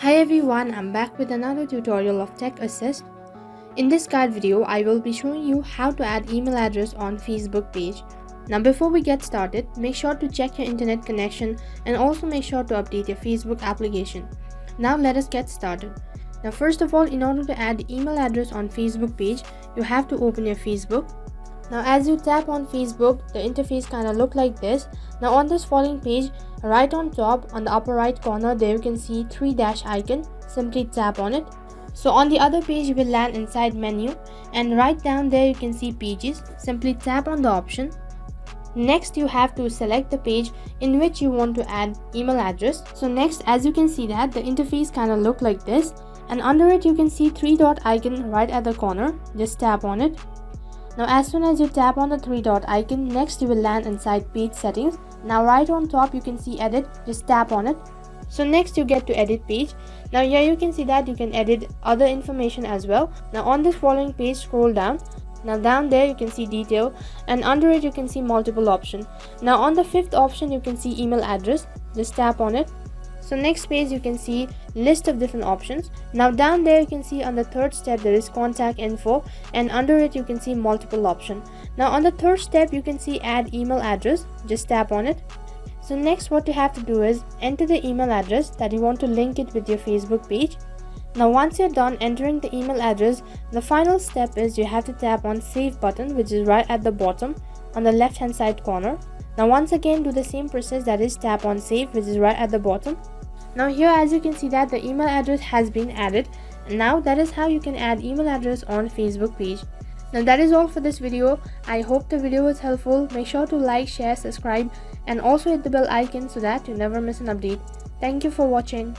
Hi everyone, I'm back with another tutorial of Tech Assist. In this guide video, I will be showing you how to add email address on Facebook page. Now before we get started, make sure to check your internet connection and also make sure to update your Facebook application. Now let us get started. Now first of all, in order to add email address on Facebook page, you have to open your Facebook. Now as you tap on Facebook, the interface kind of look like this. Now on this following page, right on top on the upper right corner, there you can see 3 dash icon. Simply tap on it. So on the other page, you will land inside menu, and right down there you can see pages. Simply tap on the option. Next you have to select the page in which you want to add email address. So next, as you can see that the interface kind of look like this, and under it you can see 3 dot icon right at the corner. Just tap on it. Now as soon as you tap on the 3 dot icon, next you will land inside page settings. Now right on top you can see edit. Just tap on it. So next you get to edit page. Now here you can see that you can edit other information as well. Now on this following page, scroll down. Now down there you can see detail, and under it you can see multiple option. Now on the 5th option you can see email address. Just tap on it. So next page you can see list of different options. Now down there you can see on the 3rd step there is contact info, and under it you can see multiple option. Now on the 3rd step you can see add email address. Just tap on it. So next what you have to do is enter the email address that you want to link it with your Facebook page. Now once you're done entering the email address, the final step is you have to tap on save button, which is right at the bottom on the left hand side corner. Now once again do the same process, that is tap on save, which is right at the bottom. Now here as you can see that the email address has been added, and now that is how you can add email address on Facebook page. Now that is all for this video. I hope the video was helpful. Make sure to like, share, subscribe, and also hit the bell icon so that you never miss an update. Thank you for watching.